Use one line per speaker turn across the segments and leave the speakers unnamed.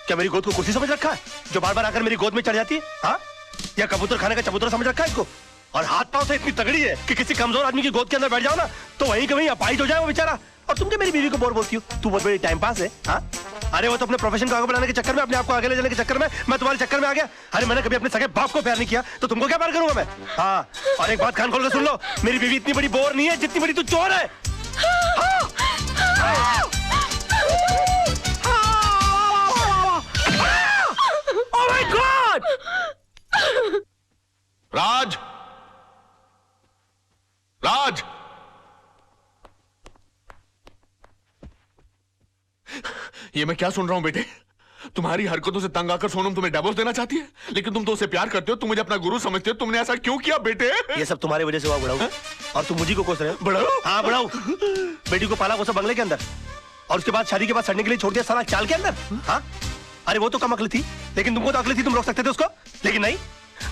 क्या मेरी गोद को कुर्सी समझ रखा है जो बार बार आकर मेरी गोद में चढ़ जाती है? हाँ, या कबूतर खाने का चबूतरा समझ रखा है इसको? और हाथ पांव से इतनी तगड़ी है कि किसी कमजोर आदमी की गोद के अंदर बैठ जाओ ना तो वहीं कहीं अपाहिज हो जाए वो बेचारा। और तुम क्या मेरी बीवी को बोर बोलती हो? तू बहुत बड़ी टाइम पास है। हाँ, अरे वो तो अपने प्रोफेशन को आगे बढ़ाने के चक्कर में, अपने आप को आगे ले जाने के चक्कर में मैं तुम्हारे चक्कर में आ गया। अरे मैंने कभी अपने सगे बाप को प्यार नहीं किया तो तुमको क्या प्यार करूंगा मैं? हाँ, और एक बात कान खोल के सुन लो, मेरी बीवी इतनी बड़ी बोर नहीं है जितनी बड़ी तू चोर है। Oh my God!
राज, राज, ये मैं क्या सुन रहा हूं बेटे? तुम्हारी हरकतों से तंग आकर सोनम तुम्हें डिवोर्स देना चाहती है, लेकिन तुम तो उसे प्यार करते हो, तुम मुझे अपना गुरु समझते हो, तुमने ऐसा क्यों किया बेटे?
ये सब तुम्हारी वजह से हुआ बुढ़ाऊ, और तुम मुझे को कोस रहे हो। बुढ़ाऊ? हाँ बुढ़ाऊ, बेटी को पाला वो सब बंगले के अंदर, और उसके बाद शादी के बाद सड़ने के लिए छोड़ दिया साला चाल के अंदर। हाँ, अरे वो तो कम अकल थी, लेकिन तुमको तो अकल थी, तुम रोक सकते थे उसको, लेकिन नहीं,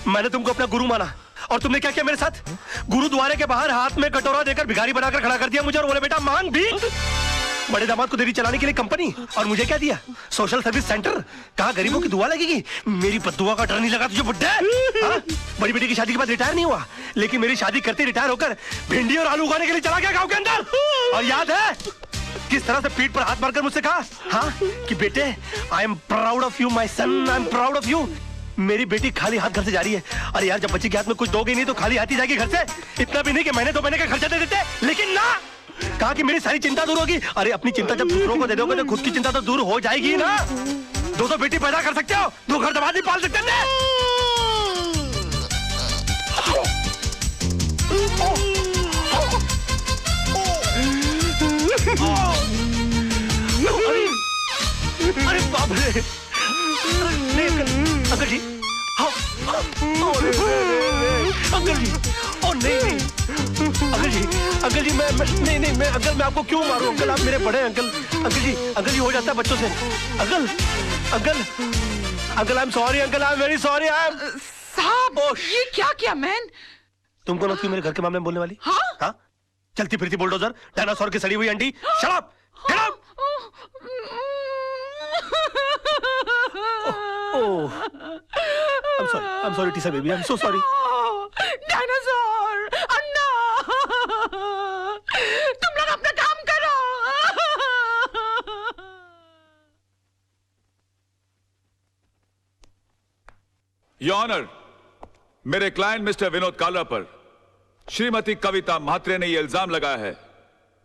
मैंने तुमको अपना गुरु माना। और तुमने क्या किया मेरे साथ? गुरुद्वारे के बाहर हाथ में कटोरा देकर भिखारी बनाकर खड़ा कर दिया मुझे और बोले बेटा मांग भीख। बड़े दामाद को डेयरी चलाने के लिए कंपनी, और मुझे क्या दिया? Social service centre. कहा गरीबों की दुआ लगेगी, मेरी बद्दुआ का डर नहीं लगा तुझे बुड्ढे? हाँ? बड़ी बेटी की शादी के बाद रिटायर नहीं हुआ, लेकिन मेरी शादी करते रिटायर होकर भिंडी और आलू उगाने के लिए चला गया गांव के अंदर। और याद है किस तरह से पीठ पर हाथ मारकर मुझसे कहा, हाँ, कि बेटे I am proud of you my son, I am proud of you. मेरी बेटी खाली हाथ घर से जा रही है। अरे यार, जब बच्चे के हाथ में कुछ दोगे नहीं तो खाली हाथ ही जाएगी घर से। इतना भी नहीं कि महीने 2 महीने का खर्चा दे देते, लेकिन ना, कहा कि मेरी सारी चिंता दूर होगी। अरे अपनी चिंता जब दूसरों को दे दोगे तो खुद की चिंता तो दूर हो जाएगी ना। 2 बेटी पैदा कर सकते हो, 2 घर दबा नहीं पाल सकते ना। अरे बाप रे, अंकल जी, हाँ, अंकल जी, ओ नहीं, अंकल जी, मैं नहीं, अंकल मैं आपको क्यों मारूं? अंकल आप मेरे बड़े अंकल जी हो जाता है बच्चों से। Uncle I am sorry, uncle I am very sorry.
साहब, ये क्या किया मैन?
तुमको लगती है मेरे घर के मामले में बोलने वाली?
हाँ?
चलती फिरती बुलडोजर, डायनासोर की सड़ी हुई अंडी। Shut up, get out. I'm sorry, Tisa baby. I'm so sorry.
Dinosaur, Anna, तुम लोग अपना काम करो।
योर ऑनर, मेरे क्लाइंट मिस्टर विनोद कालरा पर श्रीमती कविता म्हात्रे ने यह इल्जाम लगाया है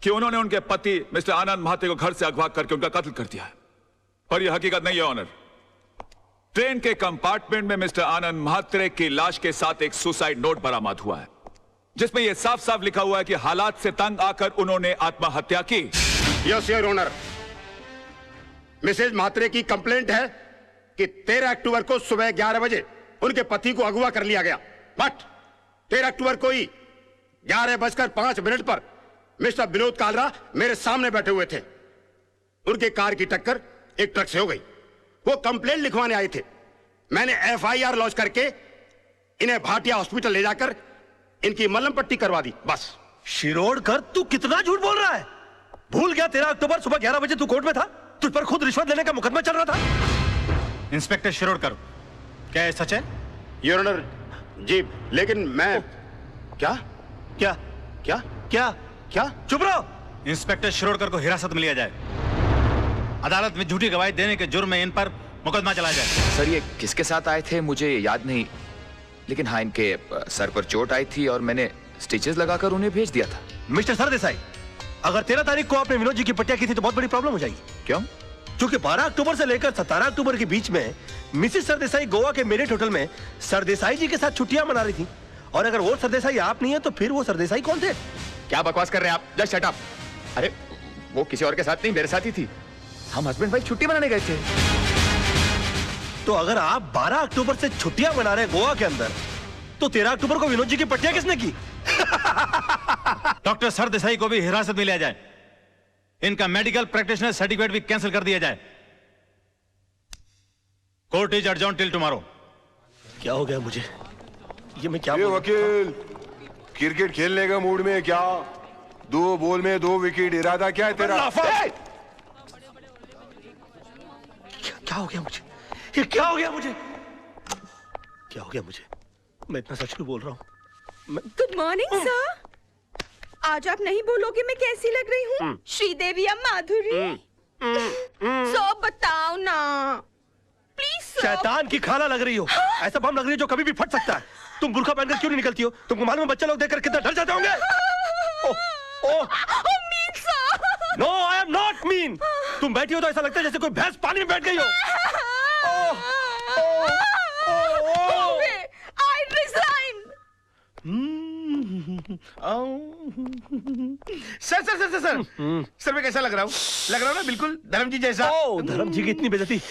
कि उन्होंने उनके पति मिस्टर आनंद म्हात्रे को घर से अगवा करके उनका कत्ल कर दिया है, पर यह हकीकत नहीं है ऑनर। ट्रेन के कंपार्टमेंट में मिस्टर आनंद म्हात्रे की लाश के साथ एक सुसाइड नोट बरामद हुआ है, जिसमें यह साफ साफ लिखा हुआ है कि हालात से तंग आकर उन्होंने आत्महत्या की।
Yes your honour, Mrs Mhatre की कंप्लेंट है कि 13 अक्टूबर को सुबह 11 बजे उनके पति को अगवा कर लिया गया, बट 13 अक्टूबर को ही 11:05 पर मिस्टर विनोद कालरा मेरे सामने बैठे हुए थे। उनके कार की टक्कर एक ट्रक से हो गई। वो कंप्लेंट लिखवाने आए थे। मैंने FIR लॉन्च करके इन्हें भाटिया हॉस्पिटल ले जाकर इनकी मलहम पट्टी करवा दी, बस।
शिरोडकर, तू कितना झूठ बोल रहा है? भूल गया 13 अक्टूबर सुबह 11 बजे तू कोर्ट में था? तुझ पर खुद रिश्वत लेने का मुकदमा चल रहा था।
इंस्पेक्टर शिरोडकर, क्या ये सच है?
योर ऑनर जी, लेकिन मैं क्या?
चुप रहो।
इंस्पेक्टर शिरोडकर को हिरासत में लिया जाए, अदालत में झूठी गवाही देने के जुर्म में इन पर मुकदमा चलाया जाए।
सर, ये किसके साथ आए थे मुझे याद नहीं, लेकिन हाँ, इनके सर पर चोट आई थी और मैंने स्टिचेस लगाकर उन्हें भेज दिया था।
मिस्टर सरदेसाई, अगर 13 तारीख को आपने विनोद जी की पट्टिया की थी तो बहुत बड़ी प्रॉब्लम हो जाएगी।
क्यों?
क्योंकि 12 अक्टूबर से लेकर 17 अक्टूबर के बीच में मिसेस सरदेसाई गोवा के मेरिट होटल में सरदेसाई जी के साथ छुट्टियां मना रही थी, और अगर वो सरदेसाई आप नहीं है तो फिर वो सरदेसाई कौन थे?
क्या बकवास कर रहे हैं आप? Just shut up. अरे वो किसी और के साथ नहीं, मेरे साथ ही थी। हम हस्बैंड वाइफ छुट्टी मनाने गए थे।
तो अगर आप 12 अक्टूबर से छुट्टियां मना रहे गोवा के अंदर, तो 13 अक्टूबर को विनोद जी की पट्टियां किसने की?
डॉक्टर सरदेसाई को भी हिरासत में लिया जाए, इनका मेडिकल प्रैक्टिशनर सर्टिफिकेट भी कैंसिल कर दिया जाए। Court is adjourn till tomorrow.
क्या हो गया मुझे? ये मैं क्या
वकील, क्रिकेट खेलने का मूड में क्या? 2 बॉल में 2 विकेट, इरादा क्या है तेरा?
क्या हो गया मुझे? ये क्या हो गया मुझे? क्या हो गया मुझे? मैं इतना सच क्यों बोल रहा हूँ?
Good morning sir. आज आप नहीं बोलोगे मैं कैसी लग रही हूँ? श्रीदेवी या माधुरी? सो बताओ ना प्लीज।
शैतान की खाना लग रही हो। ऐसा बम लग रही है जो कभी भी फट सकता है। तुम बुर्का पहनकर क्यों नहीं निकलती हो? तुमको मालूम है बच्चे लोग देखकर कितना डर जाते होंगे? No I am not mean. तुम बैठी हो तो ऐसा लगता है जैसे कोई भैंस पानी में बैठ गई हो।
I resign.
Sir sir sir sir sir मैं कैसा लग रहा हूँ? लग रहा हूँ ना बिल्कुल धर्म जी जैसा।
धर्म जी की इतनी बेइज्जती।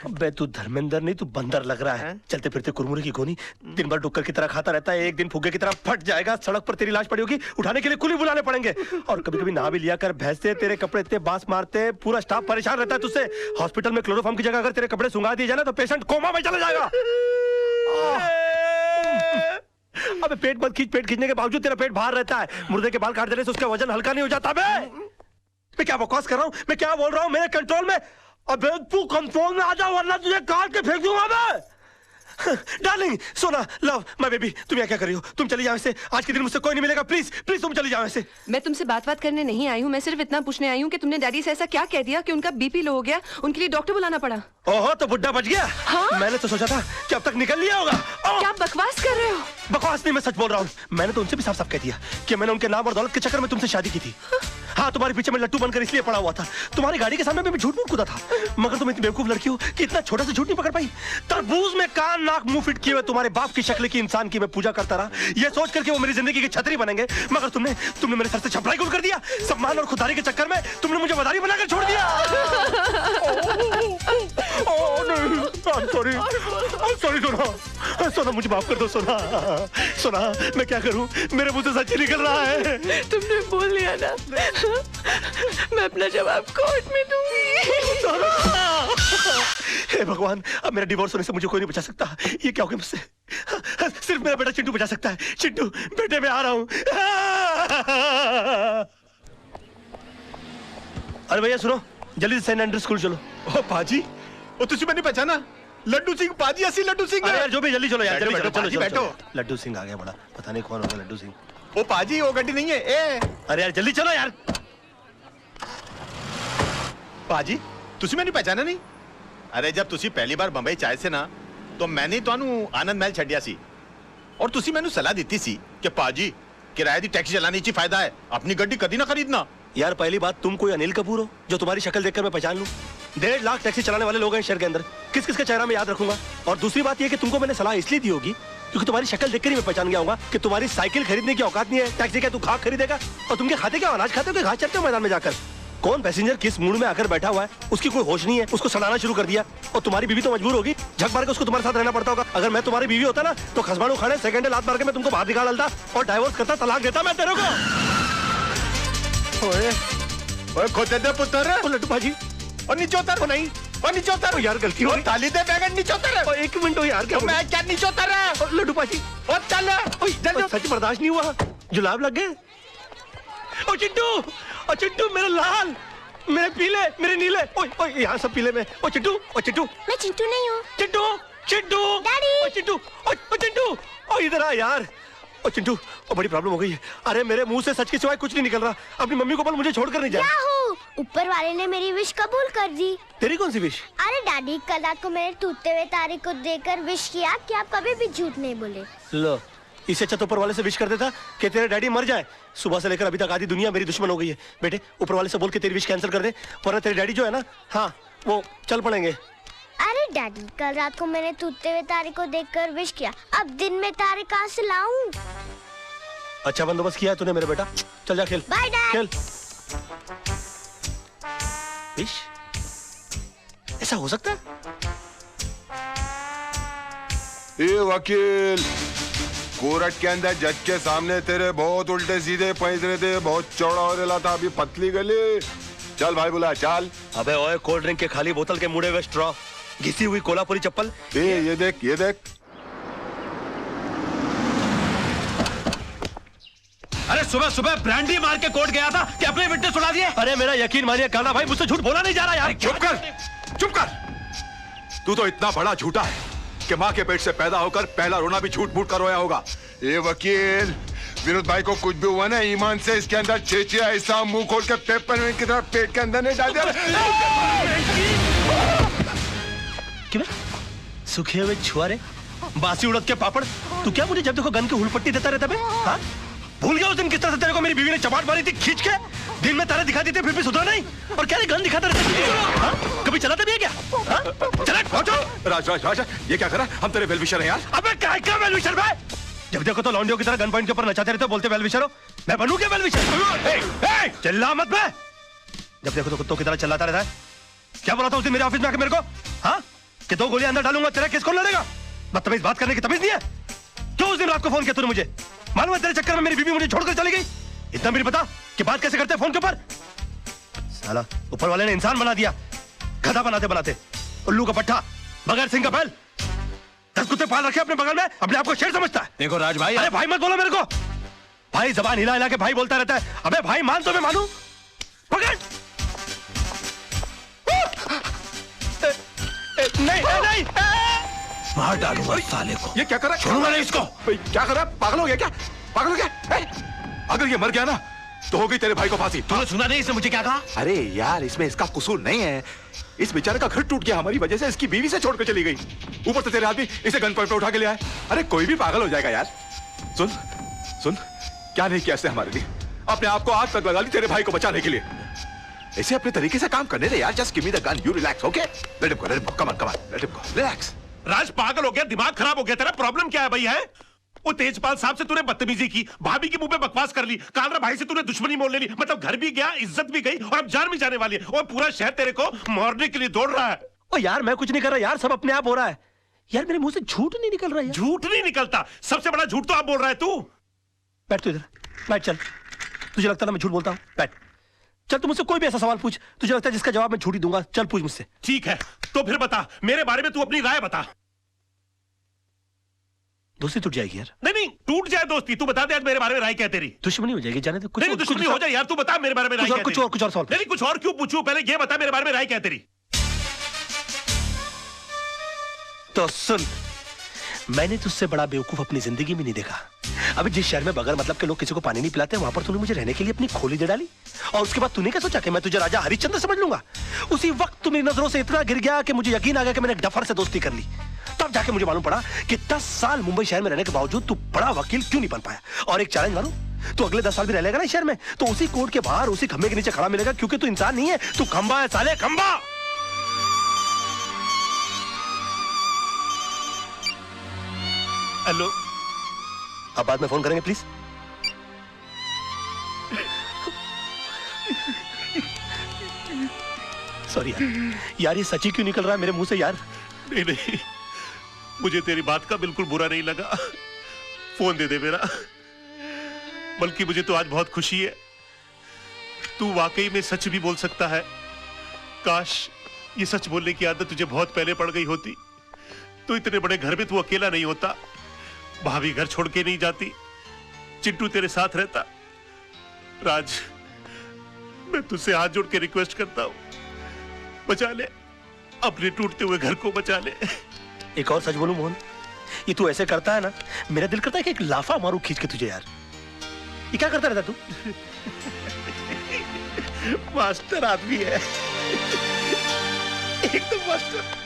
अबे तू धर्मेंद्र नहीं, तू बंदर लग रहा है। चलते फिरते कुरमुरे की गोनी, दिन भर डुक्कर की तरह खाता रहता है। एक दिन फुग्गे की तरह फट जाएगा, सड़क पर तेरी लाश पड़ी होगी, उठाने के लिए कुली बुलाने पड़ेंगे। और कभी कभी नहा भी लिया कर, भैंसे तेरे कपड़े इतने बांस मारते, पूरा स्टाफ परेशान रहता है तुझसे। हॉस्पिटल में क्लोरोफॉर्म की जगह अगर तेरे कपड़े सुंगा दिए जाए ना तो पेशेंट कोमा में चला जाएगा। अबे पेट मत खींच, पेट खींचने के बावजूद तेरा पेट बाहर रहता है। मुर्दे के बाल काट देने से उसका वजन हल्का नहीं हो जाता। बे मैं क्या बकवास कर रहा हूँ? मैं क्या बोल रहा हूँ? मेरे कंट्रोल में। अबे तू कंट्रोल में आ जा वरना तुझे काट के फेंक दूंगा मैं। डार्लिंग, सोना, लव, माय बेबी, तुम यहाँ क्या कर रही हो? तुम चली जाओ ऐसे। आज के दिन मुझसे कोई नहीं मिलेगा। प्लीज प्लीज तुम चली जाओ ऐसे।
मैं तुमसे बात करने नहीं आई हूँ। मैं सिर्फ इतना पूछने आई हूँ कि तुमने डैडी से ऐसा क्या कह दिया कि उनका बीपी लो हो गया, उनके लिए डॉक्टर बुलाना पड़ा।
ओहो, तो बुड्ढा बच गया।
हाँ?
मैंने तो सोचा था कि अब तक निकल लिया होगा।
क्या बकवास कर रहे हो?
बकवास नहीं, मैं सच बोल रहा हूँ। मैंने तो उनसे भी साफ साफ कह दिया कि मैंने उनके नाम और दौलत के चक्कर में तुमसे शादी की थी। हाँ, तुम्हारे पीछे में लट्टू बनकर इसलिए पड़ा हुआ था। तुम्हारी गाड़ी के सामने मैं झूठ मूठ कूदा था। मगर तुम इतनी बेवकूफ लड़की हो कि इतना छोटा सा झूठ नहीं पकड़ पाई। तरबूज में कान नाक मुंह फिट किए हुए तुम्हारे बाप की शक्ल की इंसान की मैं पूजा करता रहा, ये सोच करके वो मेरी जिंदगी की छतरी बनेंगे। मगर तुमने मेरे सर से छपराई गुल कर दिया। सम्मान और खुदारी के चक्कर में तुमने मुझे मदारी बनाकर छोड़ दिया। सॉरी सोना, सोना मुझे माफ कर दो सोना। सोना मैं क्या करूं? मेरे मुंह से सच निकल रहा है।
तुमने बोल लिया ना, मैं अपना जवाब कोर्ट में दूंगी।
हे भगवान, अब मेरा डिवोर्स होने से मुझे कोई नहीं बचा सकता। ये क्या हो गया मुझसे? सिर्फ मेरा बेटा चिंटू बचा सकता है। चिंटू बेटे, मैं आ रहा हूं। अरे भैया सुनो, जल्दी से सेंट एंड्रयूज स्कूल चलो।
ओ पाजी, ओ तुझे मैंने पहचाना? लड्डू सिंह पाजी, असली लड्डू सिंह।
अरे यार जो भी, जल्दी चलो यार, जल्दी चलो,
बैठो।
लड्डू सिंह आ गया बड़ा, पता नहीं कौन होगा लड्डू सिंह।
ओ पाजी, वो गड्डी नहीं है। ए
अरे यार जल्दी चलो यार।
पाजी, तुझे मैंने पहचाना नहीं? अरे जब तुसी पहली बार बंबई चाहे से ना तो मैंने ਤੁਹਾਨੂੰ आनंद महल ਛੱਡਿਆ ਸੀ और तुसी मैंने सलाह दी सी कि पाजी किराए दी टैक्सी चलाने ची फायदा है, अपनी गड्डी कभी ना खरीदना।
यार पहली बात, तुम कोई अनिल कपूर हो जो तुम्हारी शक्ल देखकर मैं पहचान लूं? 1.5 लाख टैक्सी चलाने वाले लोग हैं शहर के अंदर, किस किस का चेहरा मैं याद रखूंगा? और दूसरी बात यह कि तुमको मैंने सलाह इसलिए दी होगी क्योंकि तुम्हारी शक्ल देखकर ही मैं पहचान गया होगा कि तुम्हारी साइकिल खरीदने की औकात नहीं है। टैक्सी क्या तू खाक खरीदेगा? और तुम क्या खाते, क्या अनाज खाते हो कि घास चरते हो मैदान में जाकर? कौन पैसेंजर किस मूड में आकर बैठा हुआ है उसकी कोई होश नहीं है, उसको सड़ाना शुरू कर दिया। और तुम्हारी बीवी तो मजबूर होगी, झक मार के उसको तुम्हारे साथ रहना पड़ता होगा। अगर मैं तुम्हारी बीवी होता ना तो खसबाड़ू खाने सेकंड लात मार के मैं तुमको बाहर निकाल डालता और डाइवोर्स करता, तलाक देता मैं तेरे को।
ओए खोते दे पुत्र।
ओ लड्डू भाजी,
और नीचे उतर। नहीं, और नीचे उतर।
यार गलती हो गई।
ताली दे बैगन, नीचे उतर।
एक मिनट हो यार, क्या
मैं क्या नीचे उतर रहा है?
लड्डू भाजी,
और चल जल्दी।
सच बर्दाश्त नहीं हुआ, जुलाब लग गए। ओ चिंटू, ओ चिंटू, मेरे लाल, मेरे पीले, मेरे नीले, ओए ओए यहाँ सब पीले में। ओ चिंटू, ओ चिंटू।
मैं चिंटू नहीं हूँ।
चिंटू, चिंटू,
डैडी।
ओ चिंटू, ओ चिंटू, ओ इधर आ यार। ओ चिंटू, ओ बड़ी प्रॉब्लम हो गई है। अरे मेरे मुंह से सच के सिवाय कुछ नहीं निकल रहा। अपनी मम्मी को बोल मुझे छोड़कर नहीं जाए।
ऊपर वाले ने मेरी विश कबूल कर दी।
तेरी कौन सी विश?
अरे डैडी, कल रात को मैंने टूटते हुए तारे को देखकर विश किया कि आप कभी भी झूठ नहीं बोले।
लो, इससे अच्छा तो ऊपर वाले से विश कर देता कि तेरे डैडी मर जाए। सुबह से लेकर अभी तक आधी दुनिया मेरी दुश्मन हो गई है। बेटे ऊपर वाले से बोल के तेरी विश कैंसिल कर दे, वरना तेरे डैडी जो है ना, हाँ वो चल पड़ेंगे।
अरे डैडी, कल रात को मैंने टूटते हुए तारे को देखकर विश किया, अब दिन में तारे कहाँ से लाऊं?
अच्छा बंदोबस्त किया है तूने मेरे बेटा, चल जा खेल।
Bye dad.
खेल। विश? ऐसा हो सकता है?
ए वकील, कोर्ट के अंदर जज के सामने तेरे बहुत उल्टे सीधे पैंतरे थे, बहुत चौड़ा हो रहा था, अभी पतली गली। चल भाई बुला, चल।
अबे ओए, कोल्ड ड्रिंक के खाली बोतल के मुड़े हुए स्ट्रॉ, घिसी हुई कोल्हापुरी चप्पल।
ये देख, ये देख।
अरे सुबह सुबह ब्रांडी मार के कोर्ट गया था कि अपने विटनेस सुना दिए।
अरे मेरा यकीन मानिए काना भाई, मुझसे झूठ बोला नहीं जा रहा यार।
चुप कर, चुप कर।
तू तो इतना बड़ा झूठा है कि माँ के पेट से पैदा होकर पहला रोना भी झूठ मूठ कर रोया होगा।
ये वकील, विनोद भाई को कुछ भी हुआ ना, ईमान से इसके अंदर चेचिया ऐसा मुंह खोल के पेपर की तरह पेट के अंदर नहीं डाल दिया।
क्यों सूखे हुए छुआरे, बासी उड़द के पापड़, तू क्या मुझे जब देखो गन की हुलपट्टी देता रहता बे? हाँ? भूल गया उस दिन किस तरह से तेरे को मेरी बीवी ने चपाट मारी थी खींच के? दिन में तारे दिखाती थी फिर भी सुधरा नहीं, और क्या गन दिखाता रहता? हाँ? कभी चलाता भी है क्या? हाँ? चला पहुंचो।
राज राज राज, ये क्या करा? हम तेरे वेलविशर हैं यार।
अबे क्या वेलविशर भाई? जब देखो तो लौंडियों की तरह गन पॉइंट के ऊपर नचाते रहते हो, बोलते वेलविशर हो। मैं बनूं क्या वेलविशर? चिल्ला मत बे। जब देखो तो कुत्तों की तरह चिल्लाता रहता है। क्या बोला था उस दिन मेरे ऑफिस में आके मेरे को? हाँ? कि 2 गोलियां अंदर डालूंगा, तेरा केस कौन लड़ेगा? बदतमीज बात करने की तमीज नहीं है? क्यों उस दिन रात को फोन किया तूने मुझे? मालूम है तेरे चक्कर में मेरी बीवी मुझे छोड़कर चली गई। इतना भी नहीं पता कि बात कैसे करते हैं फोन के ऊपर? साला ऊपर वाले ने इंसान बना दिया, गधा बनाते बनाते। उल्लू का पट्टा, बगैर सिंह का बैल। 10 कुत्ते पाल रखे अपने बगल में, अपने आप को शेर समझता है।
देखो राज भाई,
अरे भाई मत बोलो मेरे को। भाई जबान हिला हिला के भाई बोलता रहता है। अबे भाई मान तो मैं मानू। पकड़। नहीं
मार डालूंगा साले को। ये क्या कर रहा है? छोड़ूंगा नहीं इसको। क्या कर रहा है? पागल हो गया क्या? पागल हो गया? अगर ये मर गया ना तो हो गई तेरे भाई को फांसी।
तूने सुना नहीं इसने मुझे क्या कहा?
अरे यार, इसमें इसका कसूर नहीं है। इस बेचारे का घर टूट गया हमारी वजह से, इसकी बीवी से छोड़कर चली गई। ऊपर से तेरे आदमी इसे गन पॉइंट पे उठा के ले आए। अरे कोई भी पागल हो जाएगा यार। सुन सुन, क्या नहीं किया इसने हमारे लिए? अपने आप को आग तक लगा ली तेरे भाई को बचाने के लिए। इसे अपने तरीके से काम करने दे यार। Just give me the gun, you relax, okay? Let him go, come on, let him go, relax.
Raj पागल हो गया, दिमाग खराब हो गया तेरा? प्रॉब्लम क्या है भाई? है वो तेजपाल साहब से तूने बदतमीजी की, भाभी के मुंह पे बकवास कर ली, कालरा भाई से तूने दुश्मनी मोल ले ली। मतलब घर भी गया, इज्जत भी गई, और अब जान भी जाने वाली है। और पूरा शहर तेरे को मारने के लिए दौड़ रहा है।
ओ यार मैं कुछ नहीं कर रहा यार, सब अपने आप हो रहा है यार। मेरे मुंह से झूठ नहीं निकल रहा है।
झूठ नहीं निकलता, सबसे बड़ा झूठ तो आप बोल रहा है तू।
बैठ तू इधर, बैठ। चल, तुझे लगता है मैं झूठ बोलता हूँ? बैठ। चल तू मुझसे कोई भी ऐसा सवाल पूछ, तुझे लगता है जिसका जवाब मैं झूठ ही दूंगा। चल पूछ मुझसे।
ठीक है, तो फिर बता, मेरे बारे में तू अपनी राय बता।
दोस्ती टूट जाएगी यार।
नहीं टूट जाए दोस्ती, तू बता दे आज मेरे बारे में राय क्या तेरी?
दुश्मनी हो जाएगी, जाने दे।
नहीं दुश्मनी हो जाए यार, तू बता मेरे बारे में राय क्या तेरी?
कुछ और सवाल।
नहीं कुछ और क्यों पूछूं? पहले ये बता मेरे बारे में राय क्या तेरी?
तो सुन, मैंने तुझसे बड़ा बेवकूफ अपनी जिंदगी में नहीं देखा। अभी जिस शहर में बगैर मतलब के लोग किसी को पानी नहीं पिलाते, वहां पर तूने मुझे रहने के लिए अपनी खोली दे डाली, और उसके बाद तूने क्या सोचा कि मैं तुझे राजा हरिश्चंद्र समझ लूंगा? उसी वक्त तू मेरी नजरों से इतना गिर गया कि मुझे यकीन आ गया कि मैंने एक डफर से दोस्ती कर ली। तब जाके मुझे मालूम पड़ा कि 10 साल मुंबई शहर में रहने के बावजूद तू बड़ा वकील क्यों नहीं बन पाया। और एक चैलेंज मानूं, तू अगले 10 साल भी रह लेगा ना शहर में, तो उसी कोर्ट के बाहर उसी खंबे के नीचे खड़ा मिलेगा, क्योंकि तू इंसान नहीं है, तू खंबा है साले, खंबा।
हेलो,
अब बाद में फोन करेंगे प्लीज। सॉरी यार, ये सच्ची क्यों निकल रहा है मेरे मुंह से यार?
नहीं मुझे तेरी बात का बिल्कुल बुरा नहीं लगा। फोन दे दे मेरा। बल्कि मुझे तो आज बहुत खुशी है, तू वाकई में सच भी बोल सकता है। काश ये सच बोलने की आदत तुझे बहुत पहले पड़ गई होती, तो इतने बड़े घर में तू अकेला नहीं होता, भाभी घर छोड़ के नहीं जाती, चिंटू तेरे साथ रहता। राज, मैं तुझसे हाथ जोड़ के रिक्वेस्ट करता हूं, बचा ले, अपने टूटते हुए घर को बचा ले।
एक और सच बोलूं मोहन, ये तू ऐसे करता है ना, मेरा दिल करता है कि एक लाफा मारूं खींच के तुझे यार। ये क्या करता रहता तू?
मास्टर आदमी है एकदम मास्टर।